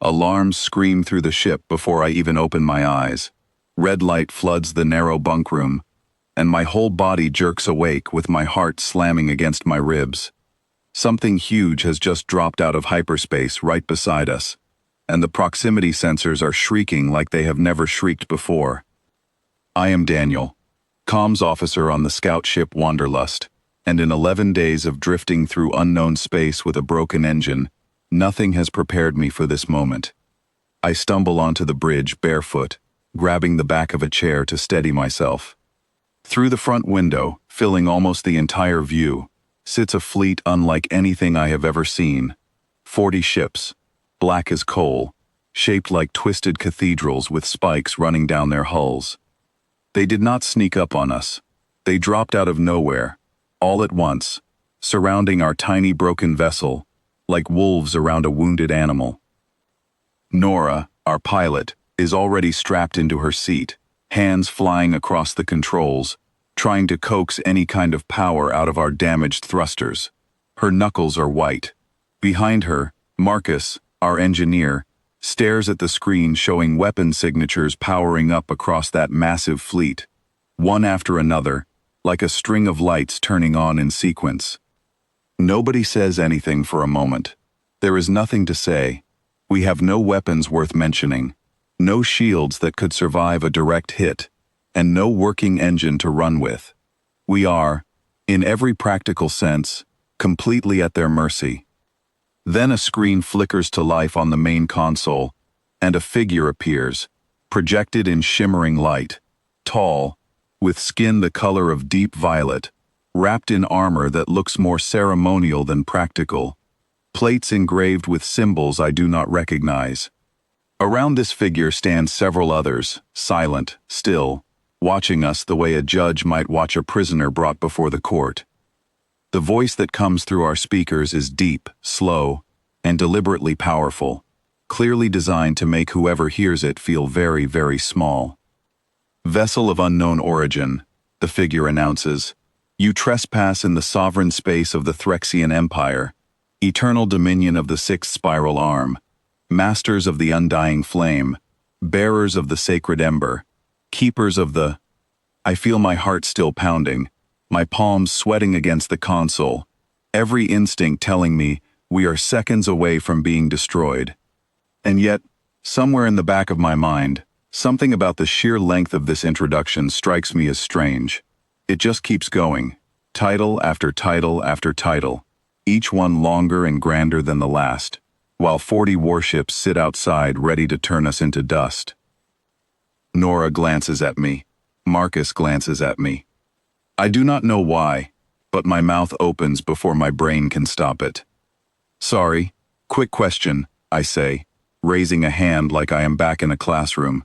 Alarms scream through the ship before I even open my eyes. Red light floods the narrow bunk room, and my whole body jerks awake with my heart slamming against my ribs. Something huge has just dropped out of hyperspace right beside us, and the proximity sensors are shrieking like they have never shrieked before. I am Daniel, comms officer on the scout ship Wanderlust, and in 11 days of drifting through unknown space with a broken engine, nothing has prepared me for this moment. I stumble onto the bridge barefoot, grabbing the back of a chair to steady myself. Through the front window, filling almost the entire view, sits a fleet unlike anything I have ever seen. 40 ships, black as coal, shaped like twisted cathedrals with spikes running down their hulls. They did not sneak up on us. They dropped out of nowhere, all at once, surrounding our tiny broken vessel, like wolves around a wounded animal. Nora, our pilot, is already strapped into her seat, hands flying across the controls, trying to coax any kind of power out of our damaged thrusters. Her knuckles are white. Behind her, Marcus, our engineer, stares at the screen showing weapon signatures powering up across that massive fleet, one after another, like a string of lights turning on in sequence. Nobody says anything for a moment. There is nothing to say. We have no weapons worth mentioning, no shields that could survive a direct hit, and no working engine to run with. We are, in every practical sense, completely at their mercy. Then a screen flickers to life on the main console, and a figure appears, projected in shimmering light, tall, with skin the color of deep violet, wrapped in armor that looks more ceremonial than practical, plates engraved with symbols I do not recognize. Around this figure stand several others, silent, still, watching us the way a judge might watch a prisoner brought before the court. The voice that comes through our speakers is deep, slow, and deliberately powerful, clearly designed to make whoever hears it feel very, very small. Vessel of unknown origin, the figure announces, you trespass in the sovereign space of the Threxian Empire, eternal dominion of the sixth spiral arm, masters of the undying flame, bearers of the sacred ember, keepers of the... I feel my heart still pounding, my palms sweating against the console, every instinct telling me we are seconds away from being destroyed. And yet, somewhere in the back of my mind, something about the sheer length of this introduction strikes me as strange. It just keeps going, title after title after title, each one longer and grander than the last, while 40 warships sit outside ready to turn us into dust. Nora glances at me. Marcus glances at me. I do not know why, but my mouth opens before my brain can stop it. Sorry, quick question, I say, raising a hand like I am back in a classroom.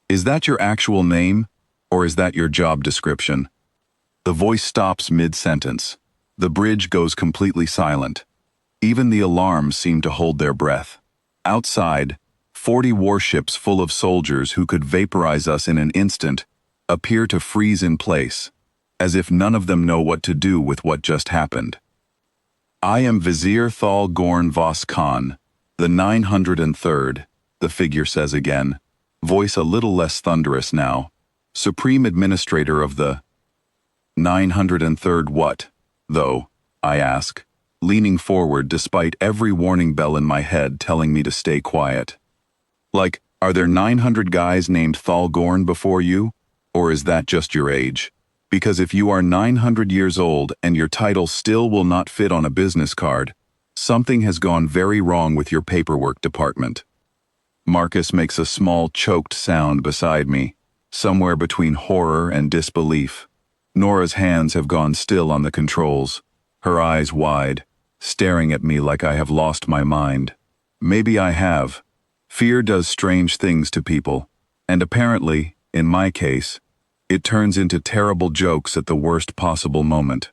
Is that your actual name, or is that your job description? The voice stops mid-sentence. The bridge goes completely silent. Even the alarms seem to hold their breath. Outside, 40 warships full of soldiers who could vaporize us in an instant appear to freeze in place, as if none of them know what to do with what just happened. I am Vizier Thal Gorn Vos Khan, the 903rd, the figure says again, voice a little less thunderous now, Supreme Administrator of the 903rd what, though, I ask, leaning forward despite every warning bell in my head telling me to stay quiet. Like, are there 900 guys named Thal Gorn before you? Or is that just your age? Because if you are 900 years old and your title still will not fit on a business card, something has gone very wrong with your paperwork department. Marcus makes a small choked sound beside me, somewhere between horror and disbelief. Nora's hands have gone still on the controls, her eyes wide, staring at me like I have lost my mind. Maybe I have. Fear does strange things to people, and apparently, in my case, it turns into terrible jokes at the worst possible moment.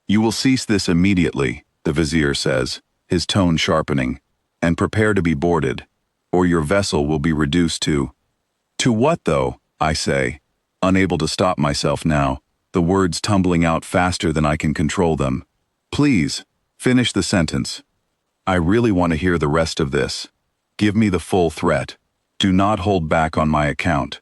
You will cease this immediately, the Vizier says, his tone sharpening, and prepare to be boarded, or your vessel will be reduced to... To what, though? I say, unable to stop myself now, the words tumbling out faster than I can control them. Please, finish the sentence. I really want to hear the rest of this. Give me the full threat. Do not hold back on my account.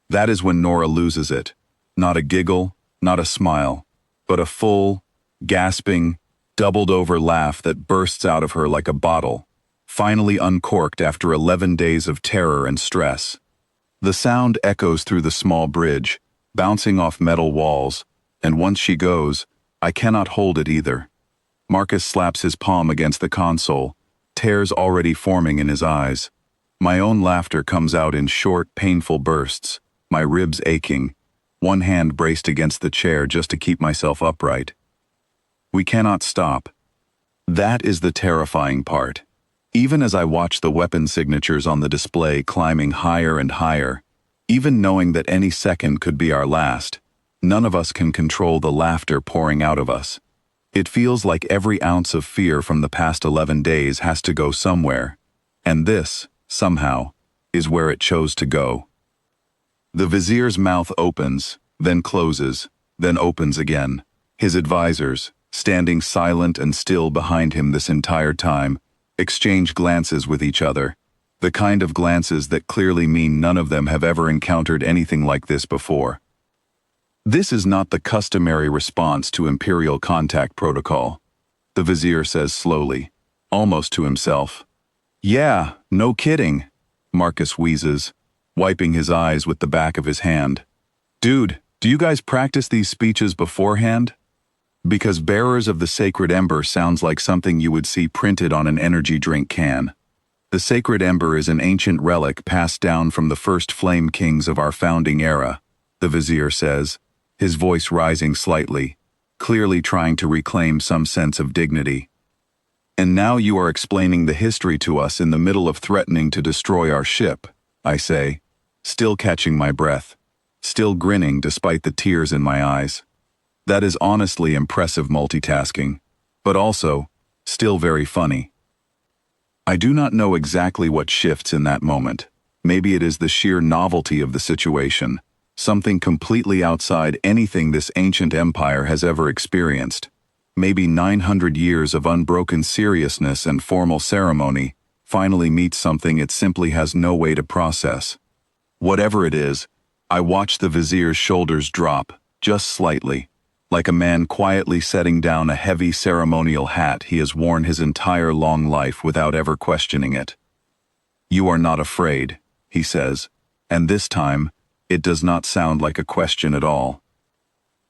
That is when Nora loses it. Not a giggle, not a smile, but a full, gasping, doubled-over laugh that bursts out of her like a bottle, finally uncorked after 11 days of terror and stress. The sound echoes through the small bridge, bouncing off metal walls, and once she goes, I cannot hold it either. Marcus slaps his palm against the console, tears already forming in his eyes. My own laughter comes out in short, painful bursts, my ribs aching, one hand braced against the chair just to keep myself upright. We cannot stop. That is the terrifying part. Even as I watch the weapon signatures on the display climbing higher and higher, even knowing that any second could be our last, none of us can control the laughter pouring out of us. It feels like every ounce of fear from the past 11 days has to go somewhere, and this, somehow, is where it chose to go. The vizier's mouth opens, then closes, then opens again. His advisors, standing silent and still behind him this entire time, exchange glances with each other, the kind of glances that clearly mean none of them have ever encountered anything like this before. This is not the customary response to Imperial contact protocol, the vizier says slowly, almost to himself. Yeah, no kidding, Marcus wheezes, wiping his eyes with the back of his hand. Dude, do you guys practice these speeches beforehand? Because bearers of the sacred ember sounds like something you would see printed on an energy drink can. The sacred ember is an ancient relic passed down from the first flame kings of our founding era, the vizier says, his voice rising slightly, clearly trying to reclaim some sense of dignity. And now you are explaining the history to us in the middle of threatening to destroy our ship, I say, still catching my breath, still grinning despite the tears in my eyes. That is honestly impressive multitasking, but also, still very funny. I do not know exactly what shifts in that moment. Maybe it is the sheer novelty of the situation, something completely outside anything this ancient empire has ever experienced. Maybe 900 years of unbroken seriousness and formal ceremony finally meets something it simply has no way to process. Whatever it is, I watch the vizier's shoulders drop, just slightly, like a man quietly setting down a heavy ceremonial hat he has worn his entire long life without ever questioning it. You are not afraid, he says, and this time, it does not sound like a question at all.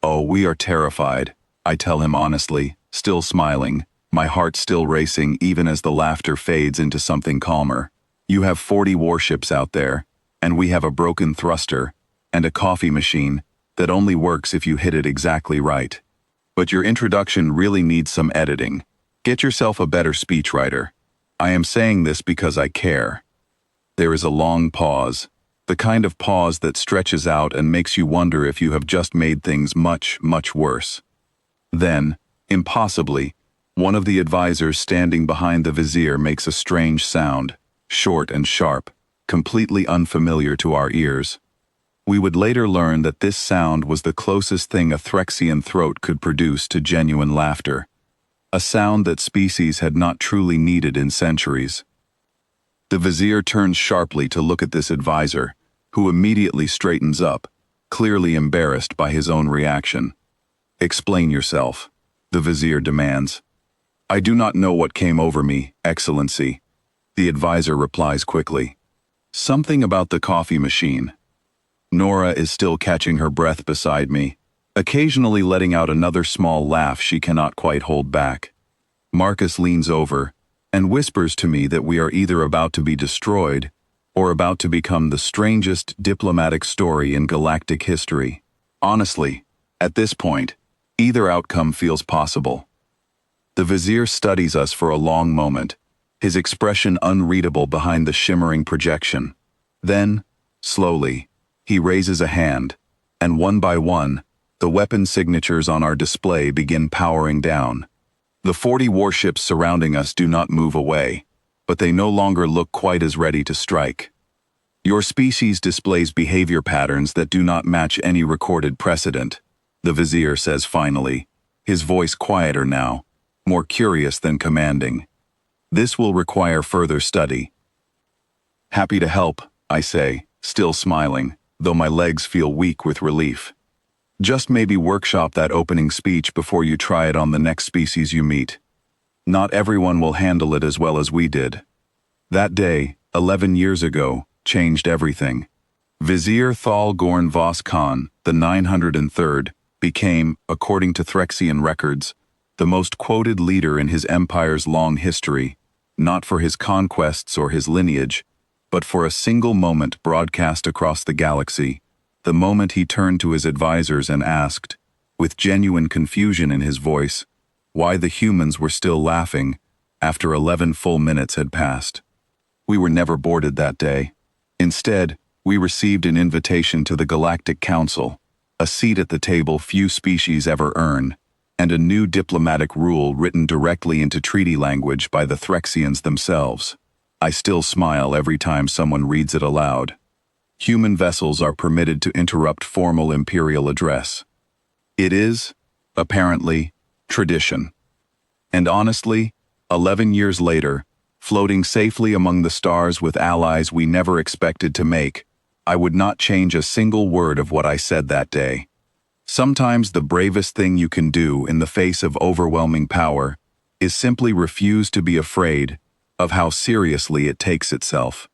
Oh, we are terrified, I tell him honestly, still smiling, my heart still racing even as the laughter fades into something calmer. You have 40 warships out there, and we have a broken thruster, and a coffee machine, that only works if you hit it exactly right. But your introduction really needs some editing. Get yourself a better speechwriter. I am saying this because I care. There is a long pause, the kind of pause that stretches out and makes you wonder if you have just made things much, much worse. Then, impossibly, one of the advisors standing behind the vizier makes a strange sound, short and sharp, completely unfamiliar to our ears. We would later learn that this sound was the closest thing a Threxian throat could produce to genuine laughter, a sound that species had not truly needed in centuries. The vizier turns sharply to look at this advisor, who immediately straightens up, clearly embarrassed by his own reaction. Explain yourself, the vizier demands. I do not know what came over me, Excellency, the advisor replies quickly. Something about the coffee machine. Nora is still catching her breath beside me, occasionally letting out another small laugh she cannot quite hold back. Marcus leans over and whispers to me that we are either about to be destroyed or about to become the strangest diplomatic story in galactic history. Honestly, at this point, either outcome feels possible. The vizier studies us for a long moment, his expression unreadable behind the shimmering projection. Then, slowly, he raises a hand, and one by one, the weapon signatures on our display begin powering down. The 40 warships surrounding us do not move away, but they no longer look quite as ready to strike. Your species displays behavior patterns that do not match any recorded precedent, the vizier says finally, his voice quieter now, more curious than commanding. This will require further study, Happy to help, I say, still smiling, though my legs feel weak with relief. Just maybe workshop that opening speech before you try it on the next species you meet. Not everyone will handle it as well as we did. That day, 11 years ago, changed everything. Vizier Thal Gorn Vos Khan, the 903rd, became, according to Threxian records, the most quoted leader in his empire's long history, not for his conquests or his lineage, but for a single moment broadcast across the galaxy, the moment he turned to his advisors and asked, with genuine confusion in his voice, why the humans were still laughing after 11 full minutes had passed. We were never boarded that day. Instead, we received an invitation to the Galactic Council, a seat at the table few species ever earn, and a new diplomatic rule written directly into treaty language by the Threxians themselves. I still smile every time someone reads it aloud. Human vessels are permitted to interrupt formal imperial address. It is, apparently, tradition. And honestly, 11 years later, floating safely among the stars with allies we never expected to make, I would not change a single word of what I said that day. Sometimes the bravest thing you can do in the face of overwhelming power is simply refuse to be afraid of how seriously it takes itself.